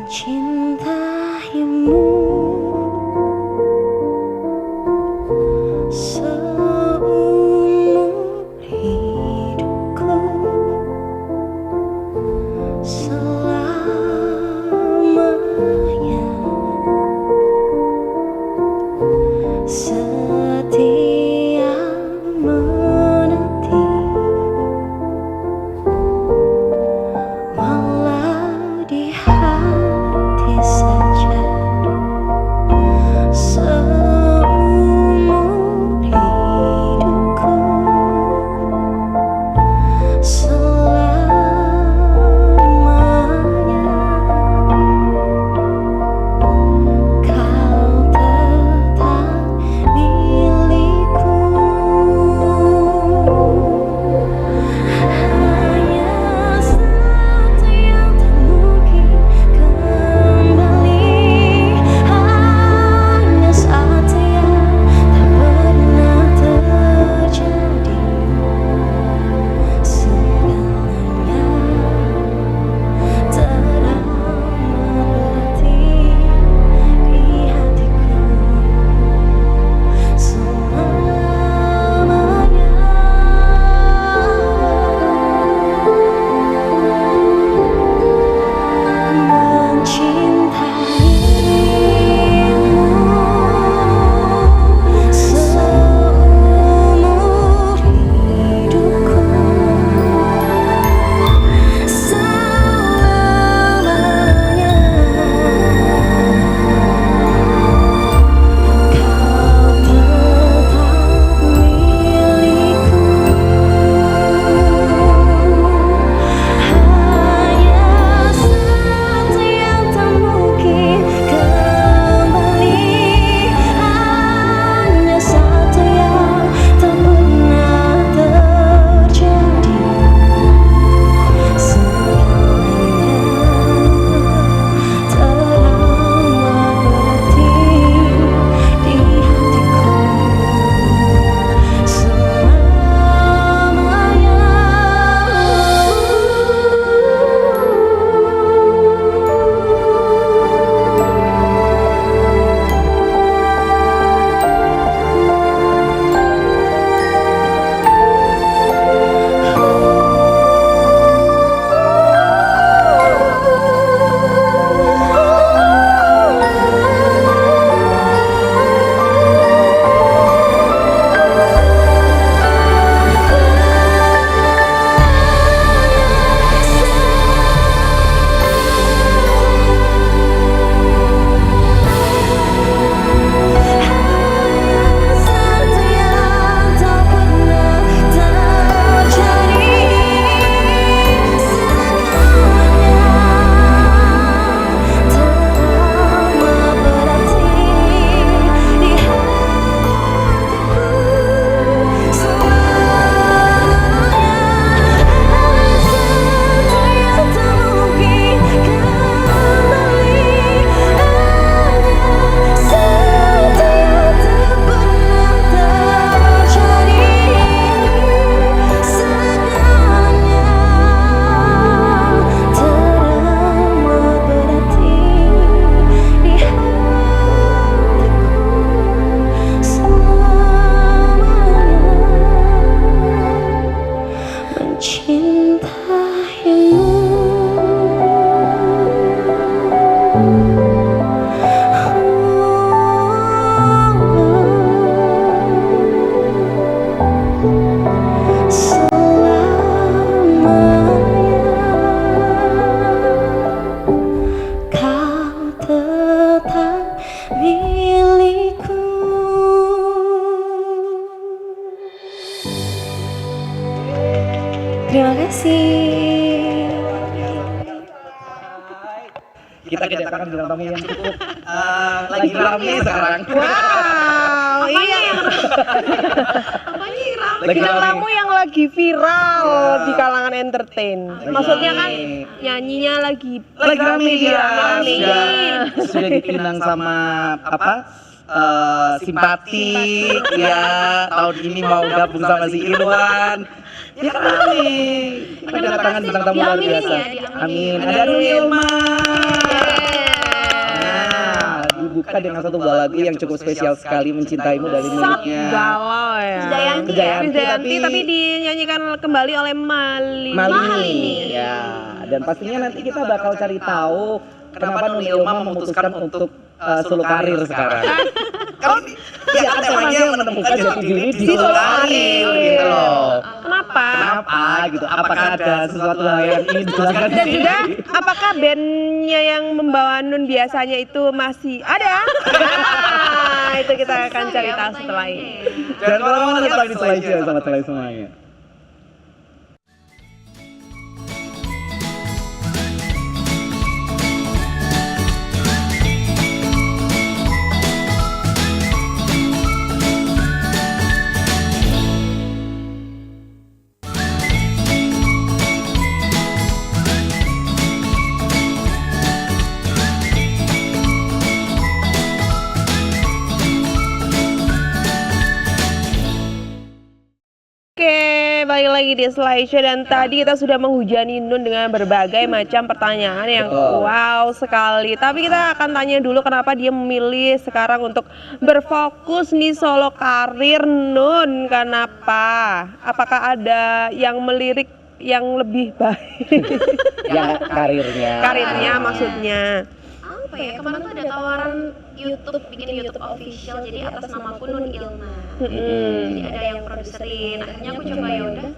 mencintaimu seumur hidupku, selamanya setia menanti, walau di hati saja seumur hidupku, selamanya kau tetap milikku. Hanya satu yang tak mungkin kembali, hanya satu yang tak pernah terjadi. Segalanya teramat berarti di hatiku selamanya. Mencintaimu seumur hidupku, selamanya kau tetap milikku. Hanya satu yang tak mungkin kembali, hanya satu yang tak pernah terjadi. Segalanya teramat berarti di hatiku selamanya. Satu yang tak pernah terjadi. Segalanya teramat berarti di hatiku selamanya. Satu yang tak mungkin kembali, hanya satu yang tak pernah terjadi. Segalanya teramat berarti di hatiku selamanya. Mencintaimu selamanya kau tetap milikku. Terima kasih. Kita kedatangan bintang tamu yang cukup lagi rame sekarang. Wow, iya. Lagi Bintang rame. tamu yang lagi viral di kalangan entertain. Maksudnya kan nyanyinya lagi Rame dia. Rame. Sudah dipinang sama apa? Simpatik ya, tahun ini mau gabung sama si Irwan. Ya kan rame. Kita kedatangan bintang tamu luar biasa. Amin. Ada Nuril Mas. suka dengan satu buah lagu yang cukup spesial sekali, Mencintaimu dari Sangat miliknya galau ya. Krisdayanti ya? Krisdayanti, Krisdayanti tapi dinyanyikan kembali oleh Malini. Ya, dan pastinya nanti kita bakal cari tahu kenapa Nun Ilma memutuskan untuk solo karir sekarang. Kan ya kan temanya menemukan jati diri di solo karir gitu loh. Kenapa? Kenapa gitu? Apakah ada sesuatu hal yang ingin dijelaskan di Dan sini? juga apakah bandnya yang membawa Nun biasanya itu masih ada? Nah, itu kita akan cari tahu setelah ini. Jangan kemana-mana, tetap di Selain Cium sama Selain semuanya. Oke, balik lagi di slideshow dan tadi kita sudah menghujani Nun dengan berbagai macam pertanyaan yang wow sekali. Tapi kita akan tanya dulu kenapa dia memilih sekarang untuk berfokus nih solo karir Nun. Kenapa? Apakah ada yang melirik yang lebih baik? Ya karirnya. Karirnya maksudnya. Apa ya, kemarin tuh ada tawaran YouTube, bikin YouTube official, jadi atas namaku Nun Ilma. Jadi ada yang produserin, akhirnya aku coba yaudah,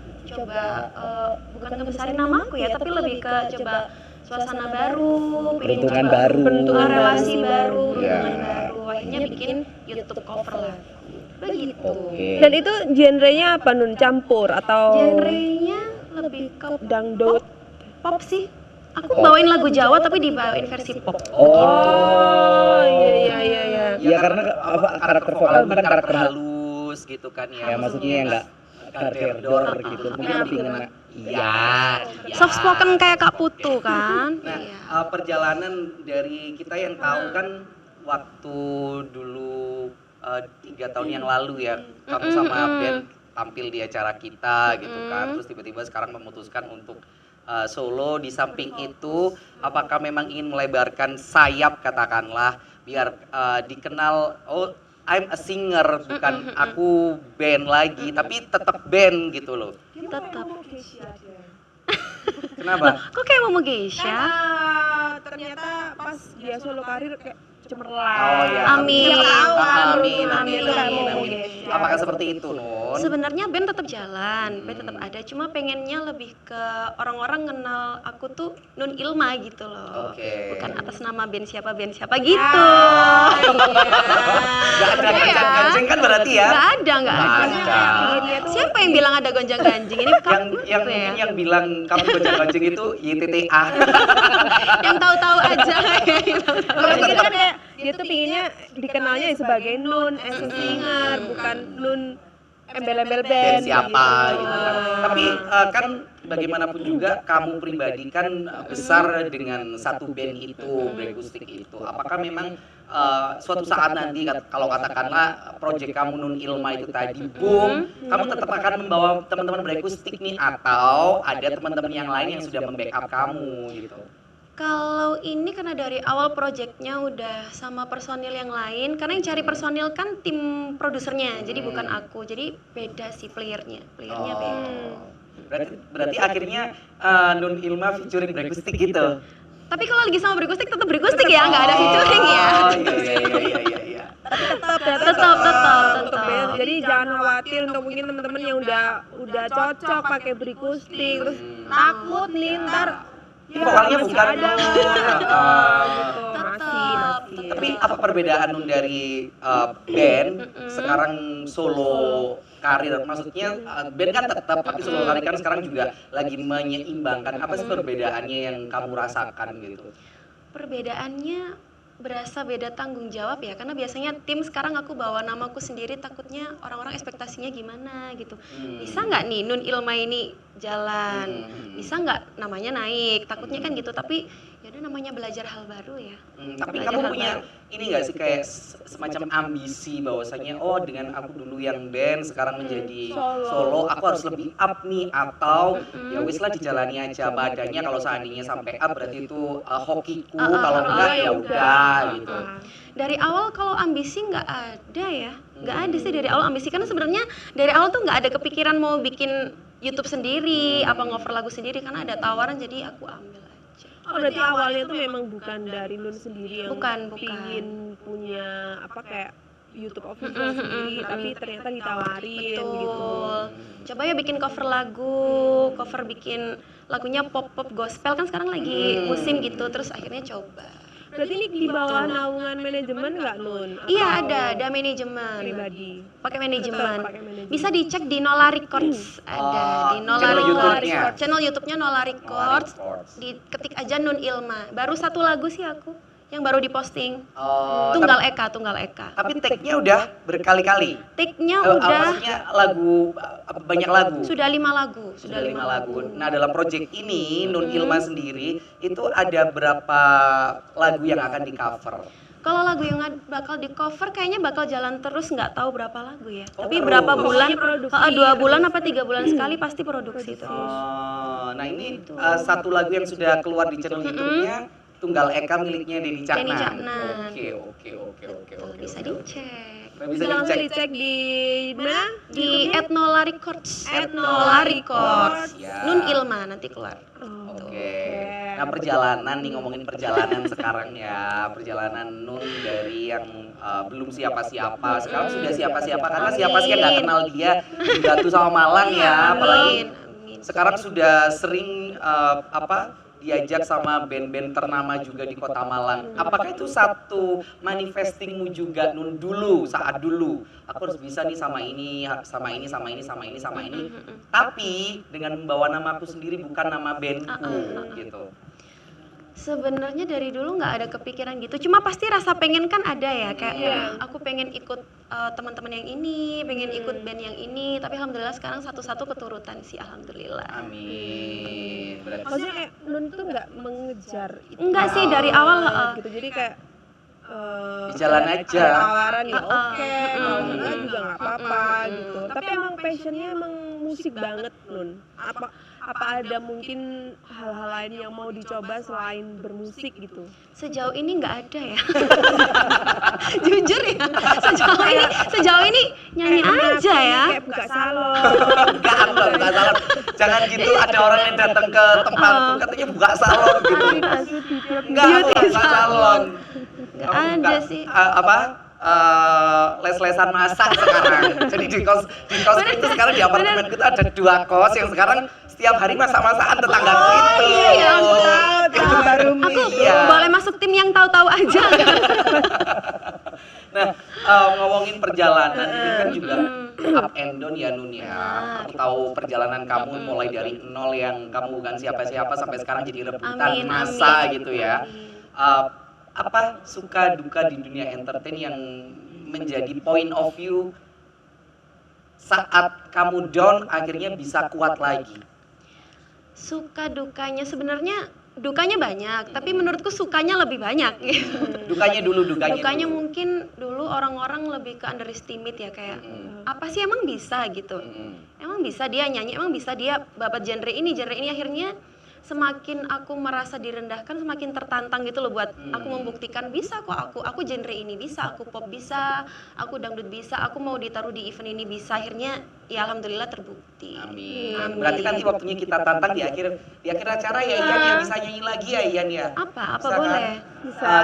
bukan ngebesarin namaku ya, tapi lebih ke coba suasana baru, pengen Peruntungan coba baru. Peruntungan relasi baru. baru, Ya. peruntungan baru, akhirnya bikin YouTube cover lagu. Begitu. Oke. Dan itu genrenya apa Nun? Campur atau Genrenya lebih ke dangdut? pop sih. Aku bawain lagu Jawa tapi dibawain versi pop. Oh, iya. Ya karena karakter vokal kan karakter halus gitu kan ya. ya maksudnya yang enggak karakter gitu. Mungkin lebih ngena. Iya. Soft spoken kayak Kak Putu kan. Nah, Iya. perjalanan dari kita yang tahu kan waktu dulu 3 tahun yang lalu ya, kamu sama band tampil di acara kita gitu kan. Terus tiba-tiba sekarang memutuskan untuk solo. Di samping itu, apakah memang ingin melebarkan sayap katakanlah biar dikenal, oh I'm a singer, bukan aku band lagi, tapi tetap band gitu loh. Tetap. Kenapa? Kok kayak mau Geisha? Ternyata pas dia solo karir kayak cemerlang. Oh ya. Amin. Amin. Amin. Apakah seperti itu, Nun? Sebenarnya band tetap jalan, band tetap ada. Cuma pengennya lebih ke orang-orang kenal aku tuh Nun Ilma gitu loh. Oke. Bukan atas nama band siapa gitu. Gak ada gancang-gancing kan berarti ya? Nggak ada. Siapa yang bilang ada gonjang-ganjing? Ini kamu yang gitu ya. mungkin yang bilang kamu gonjang-ganjing itu YTTA. Yang tahu-tahu aja. Kalau mungkin kan dia tuh pinginnya dikenalnya sebagai Nun as a singer, bukan Nun embel-embel band. Siapa gitu kan. Tapi kan bagaimanapun juga kamu pribadi kan besar dengan satu band itu, Breakustik itu. Apakah memang suatu saat nanti kalau katakanlah proyek kamu Nun Ilma itu tadi boom, kamu tetap akan membawa teman-teman Breakustik nih atau ada teman-teman yang lain yang sudah membackup kamu gitu? Kalau ini karena dari awal proyeknya udah sama personil yang lain, karena yang cari personil kan tim produsernya, jadi bukan aku, jadi beda sih playernya beda. Berarti akhirnya Nun Ilma featuring Breakustik gitu. Tapi kalau lagi sama Breakustik tetap Breakustik ya, nggak ada featuring ya. Iya. Tetap band. Jadi jangan khawatir untuk mungkin teman-teman yang udah cocok pakai Breakustik, terus takut nih ntar Vokalnya bukan ada Nun. gitu. Masih. Tapi apa perbedaan Nun dari band sekarang solo karir? Maksudnya band kan tetap, tapi solo karir kan sekarang juga lagi menyeimbangkan. Apa sih perbedaannya yang kamu rasakan gitu? Perbedaannya berasa beda tanggung jawab ya, karena biasanya tim sekarang aku bawa namaku sendiri, takutnya orang-orang ekspektasinya gimana gitu. Bisa nggak nih Nun Ilma ini jalan, bisa nggak namanya naik, takutnya kan gitu. Tapi ya udah namanya belajar hal baru ya. Tapi Belajar kamu hal punya ini nggak sih kayak semacam ambisi bahwasanya dengan aku dulu yang band sekarang menjadi solo aku harus lebih up nih, atau ya wis lah dijalani aja badannya, kalau seandainya sampai up berarti itu hokiku, kalau enggak ya udah gitu. Dari awal kalau ambisi nggak ada ya, nggak ada sih dari awal ambisi, karena sebenarnya dari awal tuh nggak ada kepikiran mau bikin YouTube sendiri, apa ngover lagu sendiri, karena ada tawaran jadi aku ambil aja. Oh, berarti awalnya tuh memang bukan dari Nun sendiri yang Bukan. pingin punya apa kayak YouTube official sendiri, tapi ternyata ditawarin gitu. Betul. Coba ya bikin cover lagu, cover bikin lagunya pop-pop gospel kan sekarang lagi musim gitu, terus akhirnya coba. Berarti ini di bawah naungan manajemen nggak Nun? Iya ada manajemen. Pribadi. Pakai manajemen. Pakai manajemen. Bisa dicek di Nola Records, ada di Nola channel Records. YouTube-nya. Channel YouTube-nya Nola Records. Records. Diketik aja Nun Ilma. Baru satu lagu sih aku yang baru diposting. Oh, Tunggal Eka. tapi tag-nya udah berkali-kali. Take-nya udah Maksudnya lagu banyak lagu. sudah 5 lagu. Sudah 5 lagu. Nah, dalam project ini Nun Ilma sendiri itu ada berapa lagu yang akan di cover? Kalau lagu yang bakal di cover kayaknya bakal jalan terus, nggak tahu berapa lagu ya. Tapi terus. berapa bulan? Produksi 2 bulan apa 3 bulan sekali pasti produksi terus. Oh, nah ini satu lagu yang sudah keluar di channel YouTube-nya Tunggal Eka miliknya Denny Caknan. Denny Caknan. Oke. Bisa dicek. Nah, Bisa langsung dicek di mana? Di @nola records. @nola records. Ya. Nun Ilma nanti keluar. Oke. Nah, perjalanan nih, ngomongin perjalanan sekarang ya. Perjalanan Nun dari yang belum siapa-siapa, sekarang sudah siapa-siapa, karena siapa sih yang nggak kenal dia di Batu sama Malang ya, apalagi Amin. sekarang sudah sering diajak sama band-band ternama juga di Kota Malang. Apakah itu satu manifestingmu juga Nun dulu, saat dulu? Aku harus bisa nih sama ini. Tapi dengan membawa nama aku sendiri, bukan nama bandku gitu. Sebenarnya dari dulu nggak ada kepikiran gitu, cuma pasti rasa pengen kan ada ya, kayak aku pengen ikut teman-teman yang ini, pengen ikut band yang ini, tapi alhamdulillah sekarang satu-satu keturutan sih, alhamdulillah. Amin. Berarti Maksudnya kayak Nun tuh nggak mengejar itu. Enggak sih dari awal. Gitu. Jadi kayak di jalan aja. ada tawaran ya oke, kalau enggak juga nggak apa-apa gitu. Tapi emang passionnya emang musik banget Nun. Apa ada mungkin hal-hal lain yang mau dicoba selain bermusik gitu? Sejauh ini nggak ada ya. Jujur ya, sejauh ini nyanyi aja ya. Kayak buka salon. buka salon. Jangan gitu, ada orang yang datang ke tempatku katanya buka salon gitu. Enggak, aku buka salon. Nggak Aku ada buka, sih. les-lesan masak sekarang. Jadi di kos itu sekarang di apartemen kita ada 2 kos yang sekarang setiap hari masak-masakan tetanggaku itu. Iya, aku Tahu baru Aku Iya. boleh masuk tim yang tahu-tahu aja. Nah, ngomongin perjalanan ini kan juga up and down ya Nun ya. Aku tahu perjalanan kamu mulai dari nol yang kamu bukan siapa-siapa sampai sekarang jadi rebutan Amin, masa amin. gitu ya. Apa suka duka di dunia entertain yang menjadi point of view saat kamu down akhirnya bisa kuat lagi? Suka dukanya sebenarnya dukanya banyak, tapi menurutku sukanya lebih banyak. Dukanya dulu. Dukanya mungkin dulu orang-orang lebih ke underestimate ya, kayak apa sih emang bisa gitu. Emang bisa dia nyanyi, emang bisa dia babat genre ini akhirnya semakin aku merasa direndahkan, semakin tertantang gitu loh buat aku membuktikan bisa kok aku genre ini bisa, aku pop bisa, aku dangdut bisa, aku mau ditaruh di event ini bisa. Akhirnya ya alhamdulillah terbukti. Amin. Berarti nanti waktunya kita tantang di akhir acara ya Ian ya, bisa nyanyi lagi ya Ian ya. Apa Bisa kan? boleh?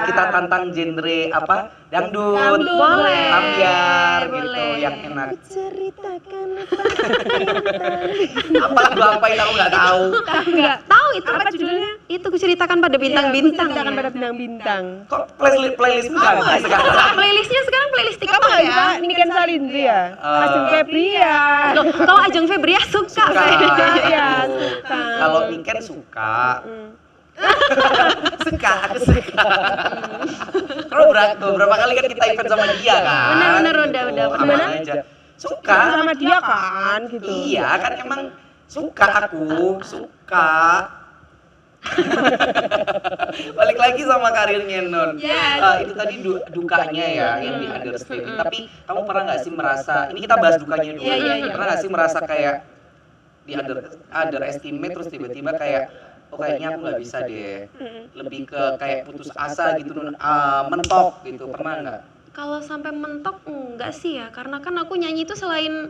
Kita tantang genre apa? Dangdut, Boleh. ambiar gitu Boleh. yang enak. Ceritakan Apa lagu apa yang aku nggak tahu? Nggak tahu itu apa judulnya? Itu kuceritakan pada bintang-bintang. Ceritakan ya. pada bintang-bintang. Kok playlist ganti sekarang? Playlistnya sekarang playlist Kamu TikTok nggak ya. suka Niken Salindri ya? Ajeng Febrian. Loh, kalau Ajeng Febria suka. Iya, suka. Kalau Niken suka. Aku suka. Kalau berapa kali kan kita event sama dia kan? Bener, udah. Aman aja. Suka. Sama dia kan gitu. Iya kan emang suka aku, suka. Balik lagi sama karirnya Nun. Yes. Itu tadi dukanya ya yang di understatement. Tapi kamu pernah nggak sih merasa, ini kita bahas dukanya dulu. Iya. Pernah nggak sih merasa kayak di underestimate terus tiba-tiba kayak oh kayaknya aku nggak bisa deh. Lebih ke kayak putus asa gitu Nun, mentok gitu. Pernah nggak? Kalau sampai mentok enggak sih ya, karena kan aku nyanyi itu selain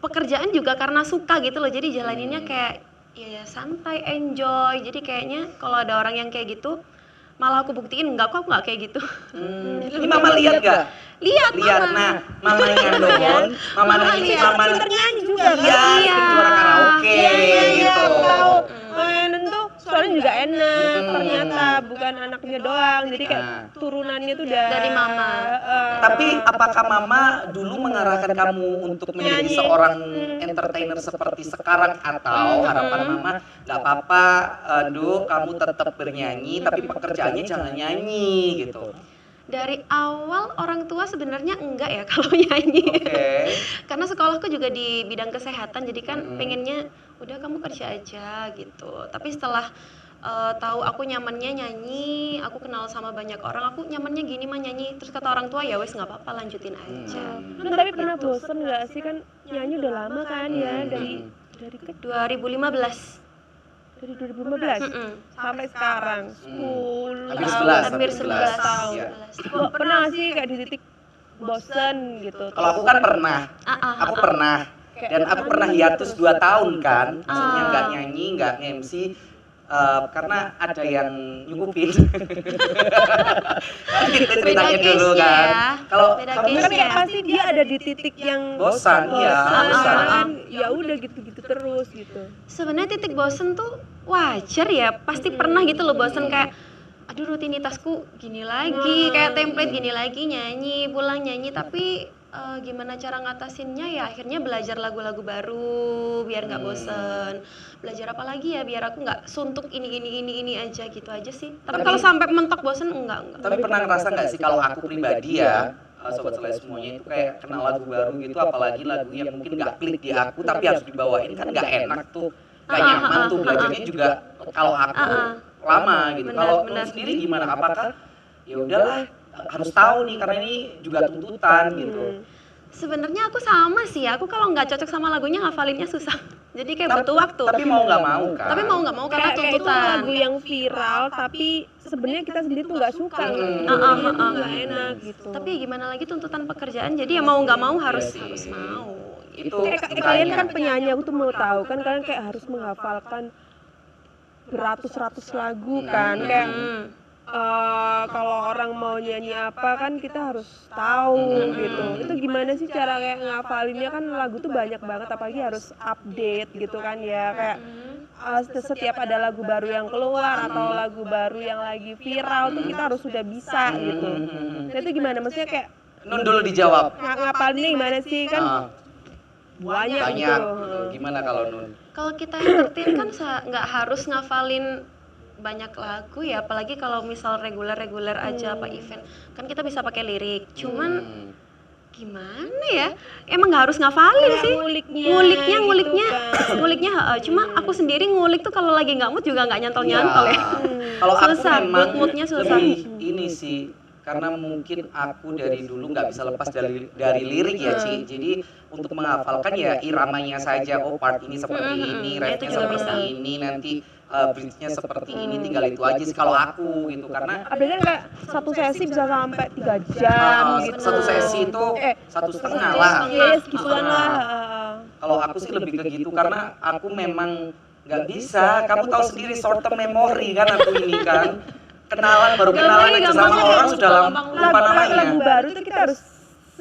pekerjaan juga karena suka gitu loh. Jadi jalaninnya kayak ya santai, enjoy. Jadi kayaknya kalau ada orang yang kayak gitu, malah aku buktiin enggak kok, aku nggak kayak gitu. Ini mama lihat nggak? Lihat Lihat, mama. nah mamanya Nun, mama Nyanyi juga kan? iya, Iya. juara karaoke gitu. Aku tahu. Nen tuh suaranya juga enak, ternyata bukan anaknya doang. Jadi kayak Nah. turunannya tuh dari mama. Tapi apakah mama dulu mengarahkan kamu untuk menjadi Nyanyi. seorang entertainer seperti sekarang atau harapan mama nggak apa-apa, Du, kamu tetap bernyanyi tapi pekerjaannya jangan nyanyi gitu. Dari awal orang tua sebenarnya enggak ya kalau nyanyi. Oke. Karena sekolahku juga di bidang kesehatan, jadi kan pengennya udah kamu kerja aja gitu. Tapi setelah tahu aku nyamannya nyanyi, aku kenal sama banyak orang, aku nyamannya gini mah nyanyi. Terus kata orang tua ya wes nggak apa-apa lanjutin aja. Tapi pernah bosen nggak sih, kan nyanyi udah lama kan ya, dari 2015. dari 2015 sampai sekarang 10 Hampir tahun. 11, Hampir 11 tahun. Iya. Kok pernah nggak sih kayak di titik bosen gitu? Kalau aku kan pernah, aku pernah. Dan aku pernah hiatus 2 tahun kan, maksudnya nggak nyanyi, nggak MC, karena ada yang nyukupin. Kita ceritanya Beda dulu case kan. ya. Kalau Beda kamu case Kan ya. kayak pasti dia ada di titik yang bosan, iya, bosan. kan ya udah gitu-gitu terus gitu. Sebenarnya titik bosen tuh wajar ya, pasti pernah gitu loh bosen kayak aduh rutinitasku gini lagi, kayak template gini lagi, nyanyi, pulang nyanyi, tapi gimana cara ngatasinnya ya akhirnya belajar lagu-lagu baru biar nggak bosen. Belajar apa lagi ya biar aku nggak suntuk ini aja gitu aja sih. Tapi kalau sampai mentok bosen enggak. Tapi pernah ngerasa nggak sih kalau aku pribadi ya, sobat selai semuanya itu kayak kenal lagu baru gitu, apalagi lagu yang mungkin nggak klik di aku tapi harus dibawain kan nggak enak tuh, nggak nyaman tuh belajarnya juga kalau aku lama gitu. Benar, Kalau benar. sendiri gimana? Apakah ya udahlah harus tahu nih karena ini juga tuntutan gitu. Sebenarnya aku sama sih, aku kalau nggak cocok sama lagunya ngafalinnya susah. Jadi kayak butuh waktu. Tapi mau nggak mau kan. Tapi mau nggak mau karena Kayak itu tuntutan. lagu yang viral tapi sebenarnya kita sendiri tuh nggak suka, nggak enak gitu. Tapi ya gimana lagi tuntutan pekerjaan, jadi ya mau nggak mau harus mau. Itu Kayak kalian kan penyanyi, aku tuh mau tahu kan kalian kayak harus menghafalkan beratus-ratus lagu kan, kayak kalau orang mau nyanyi apa kan kita harus tahu gitu. Itu gimana sih cara kayak ngafalinnya, kan lagu tuh banyak banget apalagi harus update gitu kan ya, kayak setiap ada lagu baru yang keluar atau lagu baru yang lagi viral tuh kita harus sudah bisa gitu. Nah itu gimana, maksudnya kayak Nun dulu dijawab. ngapalinnya gimana sih kan banyak Banyak. gitu. Gimana kalau Nun? Kalau kita entertain kan nggak harus ngafalin banyak lagu ya, apalagi kalau misal reguler aja apa event kan kita bisa pakai lirik. Cuman gimana ya, emang nggak harus ngafalin Kayak sih. nguliknya gitu Nguliknya cuma aku sendiri ngulik tuh kalau lagi nggak mood juga nggak nyantol ya. Kalau aku Susah, memang mood-moodnya susah. lebih ini sih, karena mungkin aku dari dulu nggak bisa lepas dari lirik ya Ci. Jadi untuk menghafalkan ya iramanya saja, oh part ini seperti ini, Itu refnya juga seperti bisa. ini, nanti bridge-nya seperti ini, tinggal itu aja sih kalau aku gitu. Karena Apalagi kan kayak satu sesi bisa sampai 3 jam gitu. satu sesi itu 1,5 lah. Yes, gituan lah. Kalau aku sih lebih ke gitu karena aku memang nggak bisa. Kamu tahu sendiri short term memory kan aku ini kan. Baru kenalan aja sama orang sudah lupa namanya. Lagu baru tuh kita harus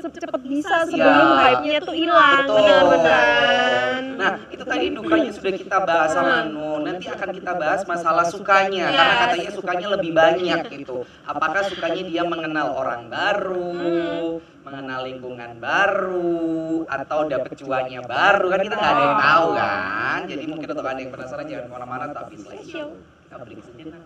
cepet bisa sebelum Iya. hype-nya tuh hilang. Betul. Bener-bener. Nah, itu tadi dukanya sudah kita bahas sama Nun. Nanti akan kita bahas masalah sukanya karena katanya sukanya lebih banyak gitu. Apakah sukanya dia mengenal orang baru, mengenal lingkungan baru, atau dapet cuannya baru, kan kita nggak ada yang tahu kan. Jadi mungkin untuk ada yang penasaran jangan kemana-mana tapi slide show. Kita break sejenak.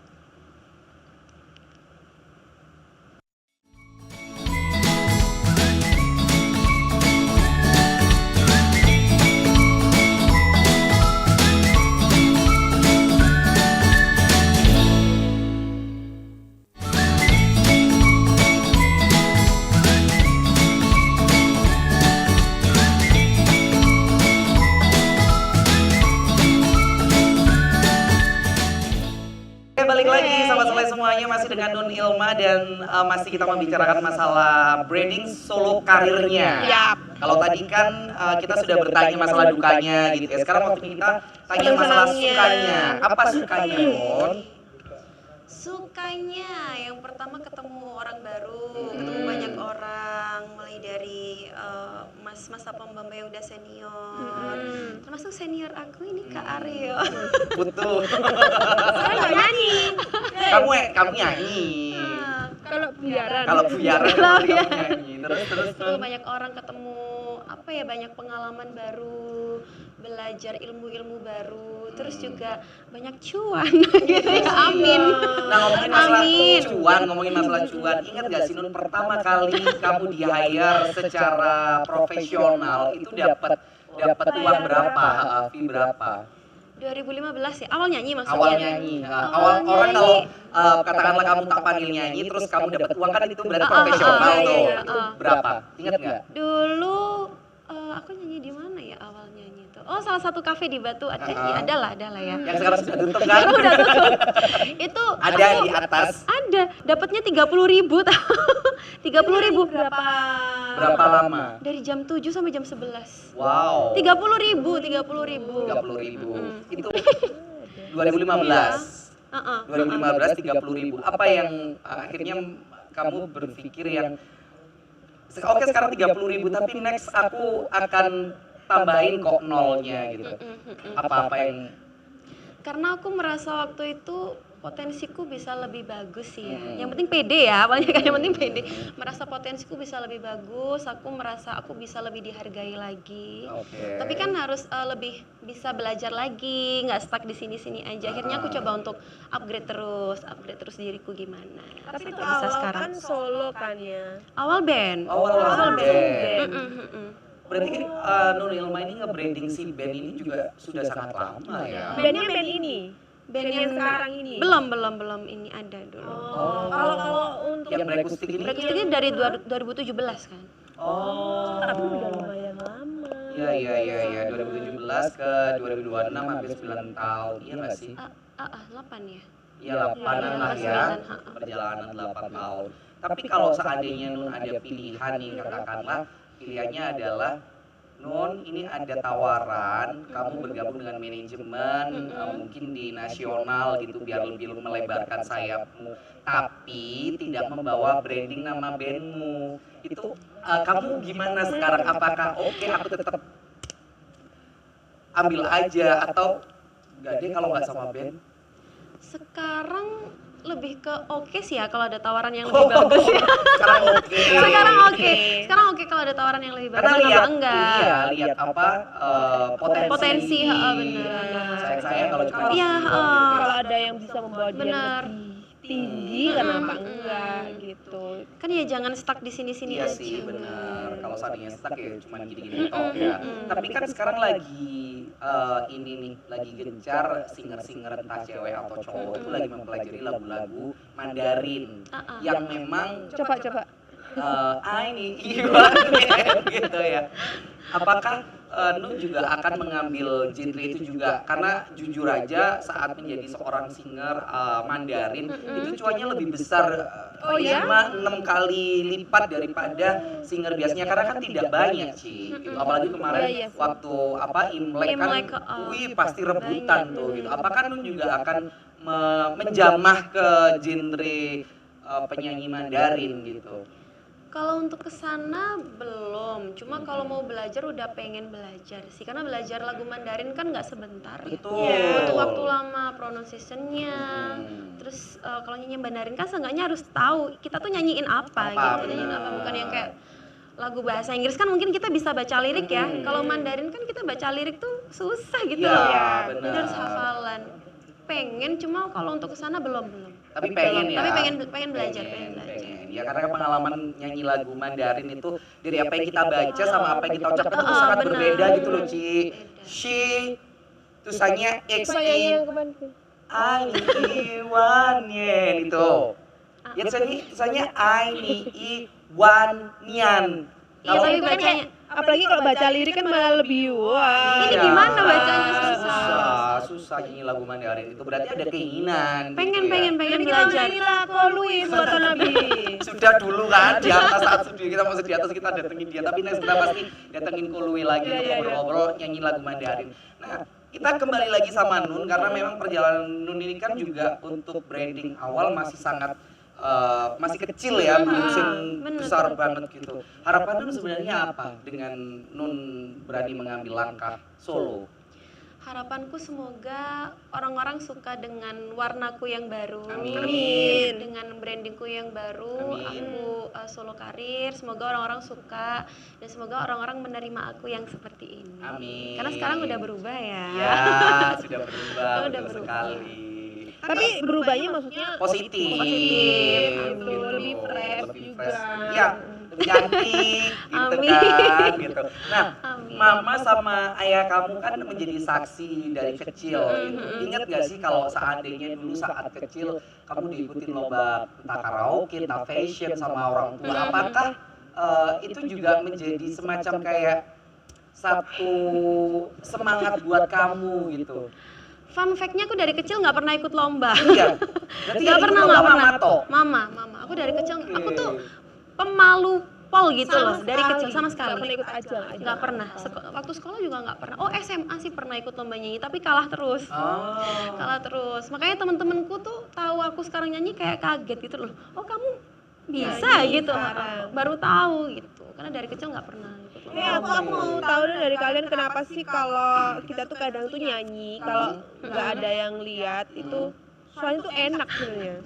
balik lagi Sobat Soleh semuanya, masih dengan Nun Ilma dan masih kita membicarakan masalah branding solo karirnya. Kalau tadi kan kita sudah bertanya masalah dukanya gitu ya. Sekarang waktu kita tanya masalah sukanya. Apa sukanya, Nun? Sukanya yang pertama ketemu orang baru, ketemu banyak orang, mulai dari mas-mas apa mbak yang udah senior, termasuk senior aku ini Kak Aryo. Betul. Saya nggak nyanyi. Kamu nyanyi. Kalau biaran. Kalau biaran kamu nyanyi. Terus. Terus banyak orang ketemu apa ya, banyak pengalaman baru, belajar ilmu-ilmu baru, terus juga banyak cuan gitu ya. Amin. Nah, ngomongin masalah cuan, ingat gak sih Nun, pertama kali kamu di hire secara profesional itu dapat uang berapa? Fee berapa? 2015 ya, awal nyanyi maksudnya. Awal nyanyi. Awal orang kalau katakanlah kamu tak panggil nyanyi terus kamu dapat uang kan itu berarti profesional tuh. Itu berapa? Ingat nggak? Dulu aku nyanyi di mana ya awal nyanyi tuh? Oh, salah satu kafe di Batu ada, ya, adalah ya. Yang sekarang sudah tutup kan? Itu udah tutup. Itu ada aku, di atas. Ada, dapatnya 30.000 tahu. 30.000 Berapa lama? Dari jam 7 sampai jam 11. Wow. 30.000. 30.000. Itu 2015. 2015 30.000. Apa yang akhirnya kamu berpikir yang oke sekarang 30.000 tapi next aku akan tambahin kok nolnya gitu. Apa yang karena aku merasa waktu itu potensiku bisa lebih bagus sih ya. Yang penting pede ya, banyak kan yang penting pede. Merasa potensiku bisa lebih bagus, aku merasa aku bisa lebih dihargai lagi. Tapi kan harus lebih bisa belajar lagi, nggak stuck di sini-sini aja. Akhirnya aku coba untuk upgrade terus diriku gimana. Tapi itu bisa awal sekarang. kan solo kan ya. Awal band. Awal band. Mm-mm. Berarti kan Nun Ilma ini nge-branding si band ini juga sudah sangat lama ya. Bandnya band ini. Band yang sekarang ini. Belum ini ada dulu. Kalau untuk Yang Breakustik ini? Breakustiknya dari 2017 kan. tapi udah lumayan lama. Iya. 2017 ke 2026 hampir 9 tahun. Iya nggak sih? 8 ya. Iya 8-an lah ya. 9, Perjalanan 8 tahun. Tapi kalau seandainya Nun ada pilihan nih, katakanlah pilihannya adalah Nun, ini ada tawaran kamu bergabung dengan manajemen mungkin di nasional gitu biar lebih melebarkan sayapmu, tapi tidak membawa branding nama bandmu. Itu kamu gimana sekarang? Apakah oke aku tetap ambil aja atau enggak deh kalau nggak sama band? Sekarang lebih ke oke sih ya kalau ada tawaran yang lebih bagus ya. Sekarang oke. Sekarang oke kalau ada tawaran yang lebih bagus. Karena enggak? lihat apa Potensi, benar. Saya kalau cuma Iya, Kalau ada yang bisa membawa dia benar. lebih tinggi, kenapa enggak gitu. Kan ya jangan stuck di sini-sini iya aja. sih benar. Kalau seandainya stuck ya cuma gini-gini tok ya. Tapi kan sekarang lagi ini nih lagi gencar singer-singer entah cewek atau cowok itu lagi mempelajari lagu-lagu Mandarin yang memang Coba. ini Iwan gitu ya. Apakah Nun juga akan mengambil genre itu juga? Karena jujur aja saat menjadi seorang singer Mandarin itu cuannya lebih besar 5-6 kali lipat daripada singer biasanya karena kan tidak banyak sih. Gitu. Apalagi kemarin waktu Imlek kan, wih pasti rebutan tuh gitu. Apakah Nun juga akan menjamah ke genre penyanyi Mandarin gitu? Kalau untuk kesana belum, cuma kalau mau belajar udah pengen belajar sih, karena belajar lagu Mandarin kan nggak sebentar ya. Butuh waktu lama pronunciation-nya. Terus kalau nyanyi Mandarin kan seenggaknya harus tahu kita tuh nyanyiin apa gitu, nyanyiin apa, bukan yang kayak lagu bahasa Inggris kan mungkin kita bisa baca lirik ya. Kalau Mandarin kan kita baca lirik tuh susah gitu loh. Jadi harus hafalan. Pengen, cuma kalau untuk kesana belum. Tapi pengen ya. Tapi pengen belajar. Ya karena pengalaman nyanyi lagu Mandarin itu dari apa yang kita baca sama apa yang kita ucapkan itu sangat berbeda gitu loh, Ci. She tulisannya X I Wan Yen itu. Ya tulisannya I Ni I Wan Nian. Iya, tapi bacanya Apalagi kalau baca lirik kan malah lebih wah. Ini gimana bacanya? Susah nyanyi lagu Mandarin itu berarti ada keinginan. Pengen Kita belajar. nyanyilah kau Luis buatan Nabi. Sudah dulu kan di atas saat studio kita masih di atas kita datengin dia, tapi next kita pasti datengin Kului lagi untuk ngobrol-ngobrol nyanyi lagu Mandarin. Nah, kita kembali lagi sama Nun karena memang perjalanan Nun ini kan juga untuk branding awal masih sangat masih kecil ya, belum besar banget gitu. Harapan Nun sebenarnya apa dengan Nun berani mengambil langkah solo? Harapanku semoga orang-orang suka dengan warnaku yang baru. Amin. Dengan brandingku yang baru. Amin. Aku solo karir. Semoga orang-orang suka dan semoga orang-orang menerima aku yang seperti ini. Amin. Karena sekarang udah berubah ya. Ya, sudah berubah, Udah betul berubah. sekali. Tapi berubahnya maksudnya Positif. gitu, Gitu. lebih fresh juga. Iya, lebih cantik gitu Amin. kan gitu. Nah, Amin. mama sama ayah kamu kan menjadi saksi dari kecil gitu. Ingat gak sih kalau seandainya dulu saat kecil kamu diikutin lomba entah karaoke, entah fashion sama orang tua, apakah itu juga menjadi semacam kayak satu semangat buat kamu gitu? Fun fact-nya aku dari kecil nggak pernah ikut lomba. Iya. Berarti Nggak yang pernah, ikut nggak lomba pernah. Mama toh? Mama. Aku dari kecil, Oke. aku tuh pemalu pol gitu Sama loh. Dari sekali. kecil sama Nggak sekali. pernah ikut ajang. Nggak pernah. Waktu sekolah juga nggak pernah. Oh SMA sih pernah ikut lomba nyanyi, tapi kalah terus. Oh. Kalah terus. Makanya temen-temenku tuh tahu aku sekarang nyanyi kayak kaget gitu loh. Oh kamu bisa Nyanyi gitu. sekarang. Baru tahu gitu. Karena dari kecil nggak pernah ikut lomba. Aku mau tahu deh dari kalian kenapa sih kalau kita tuh kadang tuh nyanyi kalau nggak ada yang lihat itu soalnya tuh enak sebenarnya.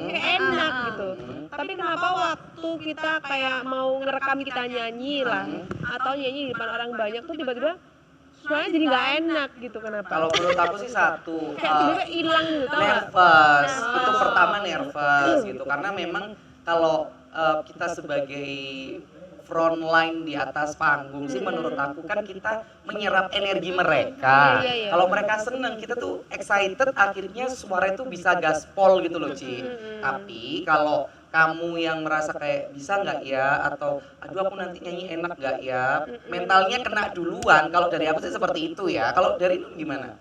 Kayak enak gitu. Tapi kenapa waktu kita kayak mau ngerekam kita nyanyi lah atau nyanyi di depan orang banyak tuh tiba-tiba suaranya jadi nggak enak gitu kenapa? Kalau menurut aku sih satu, Kayak tiba-tiba hilang gitu tau nggak? nervous. Itu pertama nervous gitu. Karena memang kalau kita sebagai front line di atas panggung sih menurut aku kan kita menyerap energi mereka. Iya. Kalau mereka seneng kita tuh excited akhirnya suara itu bisa gaspol gitu loh Ci. Tapi kalau kamu yang merasa kayak bisa nggak ya atau aduh aku nanti nyanyi enak nggak ya, mentalnya kena duluan. Kalau dari aku sih seperti itu ya. Kalau dari lu gimana?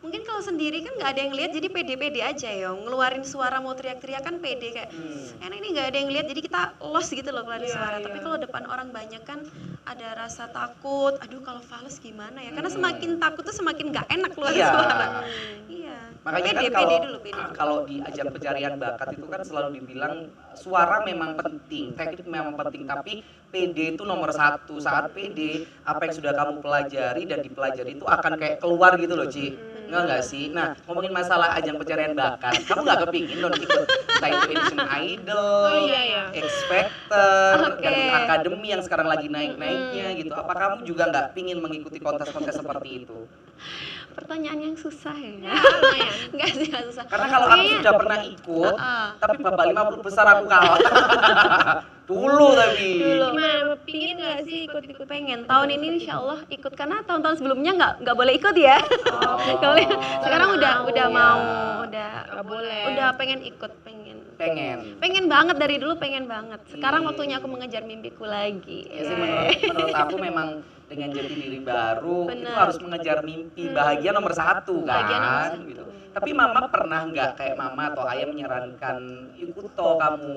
Mungkin kalau sendiri kan nggak ada yang lihat jadi pede-pede aja ya, ngeluarin suara mau teriak-teriak kan pede kayak enak ini nggak ada yang lihat jadi kita lost gitu loh keluarin suara. Tapi kalau depan orang banyak kan ada rasa takut, aduh kalau fals gimana ya, karena semakin takut tuh semakin nggak enak keluarin Iya. suara. Iya. Makanya kan Pede dulu, pede. kalau di ajang pencarian bakat itu kan selalu dibilang suara memang penting, teknik memang penting, tapi PD itu nomor satu. Saat PD, apa yang sudah kamu pelajari dan dipelajari itu akan kayak keluar gitu loh Ci. Enggak sih? Nah, ngomongin masalah ajang pencarian bakat, kamu nggak kepingin dong ikut entah itu Indonesian Idol, X Factor, Oke. dan Academy yang sekarang lagi naik-naiknya gitu. Apa kamu juga nggak pingin mengikuti kontes-kontes seperti itu? Pertanyaan yang susah ya. Enggak sih, nggak susah. Karena kalau aku Kayaknya- sudah pernah ikut, Heeh. tapi babak 50 besar aku kalah. Dulu tapi. Dulu. Gimana pingin nggak sih ikut-ikut? Pengen tahun ini insya Allah ikut karena tahun-tahun sebelumnya nggak boleh ikut ya. Nggak boleh. Sekarang udah mau Nggak boleh. udah pengen ikut Pengen banget dari dulu pengen banget. Sekarang waktunya aku mengejar mimpiku lagi. Ya sih menurut aku memang dengan jati diri baru itu Benar. harus mengejar mimpi, bahagia nomor satu kan. Bahagia nomor satu. Gitu. Tapi mama pernah nggak kayak mama atau ayah menyarankan ikut toh kamu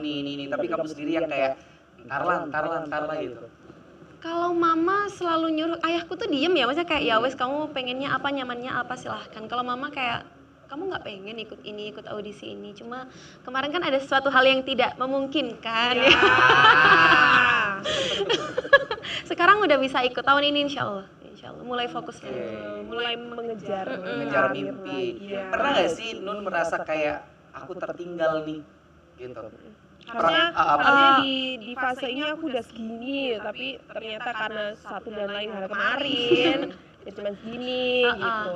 ini tapi kamu sendiri yang kayak entar lah gitu. Kalau mama selalu nyuruh, ayahku tuh diem ya, maksudnya kayak ya wes kamu pengennya apa, nyamannya apa silahkan. Kalau mama kayak kamu nggak pengen ikut ini, ikut audisi ini, cuma kemarin kan ada sesuatu hal yang tidak memungkinkan ya. Sekarang udah bisa ikut tahun ini insya Allah mulai fokus lagi. Mulai mengejar Mengejar karir mimpi. lagi, ya. Pernah nggak sih Nun merasa kayak aku tertinggal nih gitu? Harusnya di fase ini aku udah segini, tapi ternyata karena satu dan lain hal kemarin ya cuma segini gitu.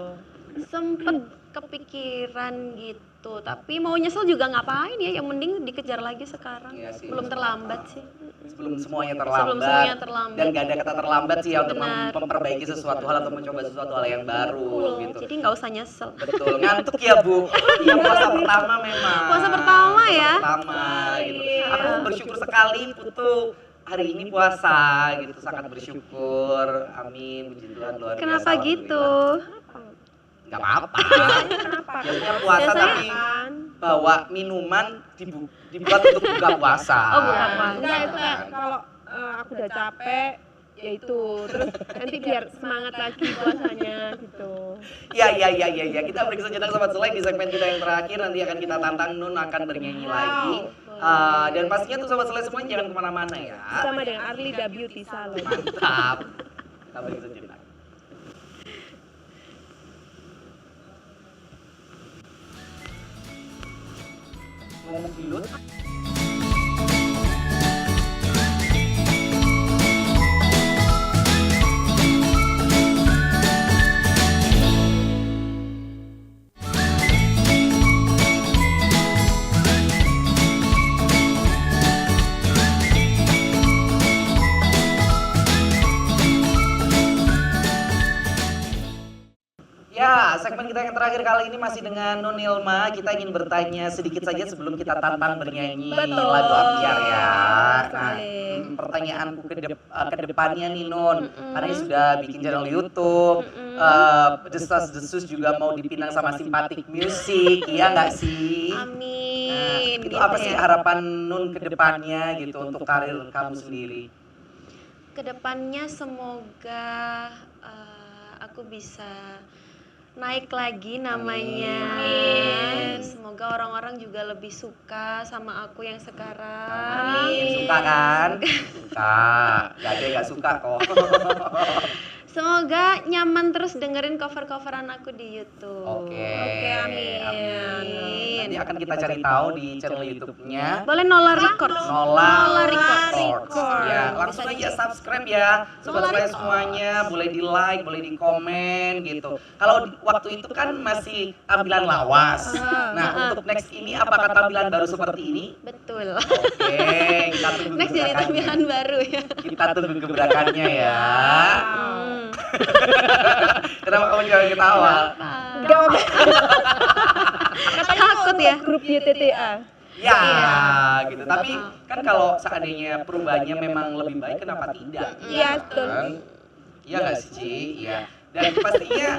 Sempet kepikiran gitu, tapi mau nyesel juga ngapain ya, yang mending dikejar lagi sekarang. Iya sih. Belum terlambat sih. Sebelum semuanya Sebelum semuanya terlambat. dan gak ada kata terlambat sih ya untuk Benar. memperbaiki sesuatu hal atau mencoba sesuatu hal yang baru gitu. Jadi nggak usah nyesel. Betul, ngantuk ya Bu. Yang puasa pertama memang. Puasa pertama ya? Pertama gitu. Aku bersyukur sekali Putu hari ini puasa gitu, sangat bersyukur. Amin, puji Tuhan luar biasa. Kenapa gitu? Nggak apa-apa. Kenapa? Biasanya puasa Biasanya tapi bawa minuman dibuat untuk buka puasa. Oh, buka puasa. Enggak, itu kayak kalau aku udah capek ya itu terus nanti biar semangat lagi puasanya gitu. Ya. Kita break sejenak Sobat Selai di segmen kita yang terakhir. Nanti akan kita tantang Nun akan bernyanyi lagi. Dan pastinya tuh Sobat Selai semuanya jangan kemana-mana ya. Sama dengan Arlida Beauty Salon. Mantap. Kita break sejenak. Ngomong dulu. Ya, segmen kita yang terakhir kali ini masih dengan Nun Ilma. Kita ingin bertanya sedikit saja sebelum kita tantang bernyanyi Betul. lagu Ambyar ya. Nah, Sekali. pertanyaanku ke depannya nih Nun, karena sudah bikin channel YouTube, desas-desus juga mau dipinang sama Simpatik Music, iya nggak sih? Amin. Itu gitu apa ya. sih harapan Nun ke depannya gitu untuk karir kamu sendiri? Kedepannya semoga aku bisa naik lagi namanya. Semoga orang-orang juga lebih suka sama aku yang sekarang. Amin. Suka kan? Suka. Gak ada yang gak suka kok. Semoga nyaman terus dengerin cover-coveran aku di YouTube. Oke, amin. Nanti akan kita cari tahu di channel YouTube-nya Boleh Nola Records. Nola Records. Ya, langsung aja subscribe ya. Sobat Selai semuanya, boleh di like, boleh di komen gitu. Kalau waktu itu kan masih tampilan lawas. Nah, untuk next ini apakah tampilan baru seperti ini? Betul. Oke, kita tunggu Next jadi gebrakannya. tampilan baru ya. Kita tunggu gebrakannya ya. Kenapa kamu jangan ketawa? Takut ya. Grup YTTA. Ya, gitu. Tapi kan kalau seandainya perubahannya memang lebih baik, kenapa tidak? Iya, betul. Kan? Iya nggak sih, Ci? Iya. Dan pastinya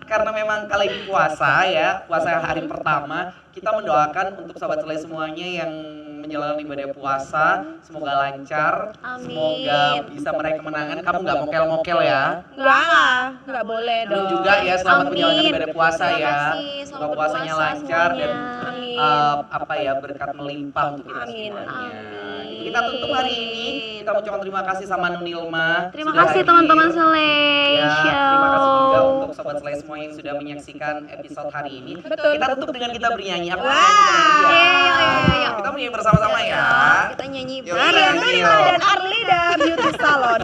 karena memang kali ini puasa ya, puasa hari pertama, kita mendoakan untuk Sobat Selai semuanya yang menjalani ibadah puasa, semoga lancar, Amin. semoga bisa meraih kemenangan. Kamu nggak mokel-mokel ya? Enggak boleh Dan dong. juga ya selamat Amin. menjalankan ibadah puasa Terima ya. kasih. Semoga Selamat puasanya berpuasa lancar dan semuanya. Amin. berkat melimpah untuk kita Amin. semuanya. Amin. Kita tutup hari ini. Kita ucapkan terima kasih sama Nun Ilma. Terima sudah kasih hadir. teman-teman Selai Ya, Show. terima kasih juga untuk Sobat Selai semua yang sudah menyaksikan episode hari ini. Betul. Kita tutup dengan kita bernyanyi. Aku Wah. bernyanyi dengan dia. Ayo. Kita bernyanyi bersama-sama ya. Kita nyanyi Yuk, bareng. yuk, Nurima yuk. dan Arlida Beauty Salon.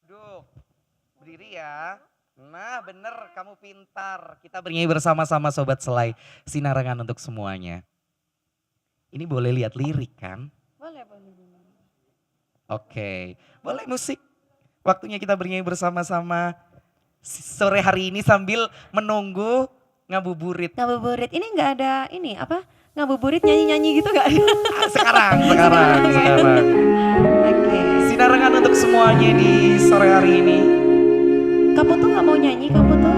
Duh, berdiri ya. Nah bener, kamu pintar. Kita bernyanyi bersama-sama Sobat Selai. Sinarangan untuk semuanya. Ini boleh lihat lirik kan? Boleh. Oke, boleh musik. Waktunya kita bernyanyi bersama-sama sore hari ini sambil menunggu ngabuburit. Ngabuburit ini nggak ada ini apa? Ngabuburit nyanyi-nyanyi gitu nggak? Sekarang. Oke. Sinarangan untuk semuanya di sore hari ini. Kamu tuh nggak mau nyanyi, kamu tuh?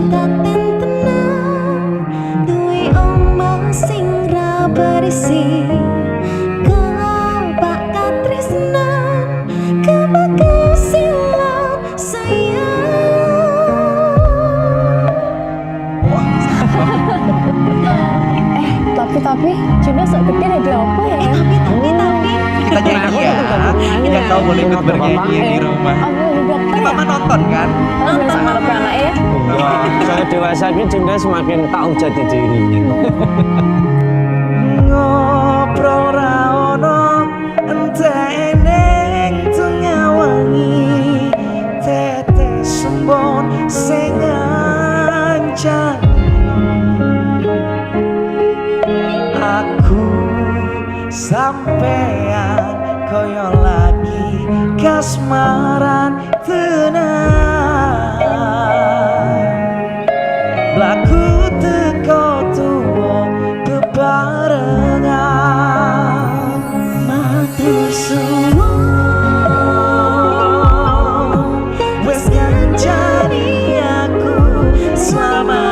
Katen tenang duwe omong sing ra berisi kebakat tresnan kebakat silang sayang. Tapi Juna sok gede ada apa ya? Tapi. Kita nyanyi ya. Yang tahu boleh ikut bernyanyi di rumah. Aku dokter Ini ya? mama nonton kan? Nonton mama anak ya? Wah, saya dewasa ini Junda semakin tahu jati diri. Ngobrol ra ono enteneng tengah wangi tetes sembon sing ngancani aku sampean koyo lagi kasmaran tenang. Laku teko tuwa bebarengan. Matur suwun Wes ngancani aku selama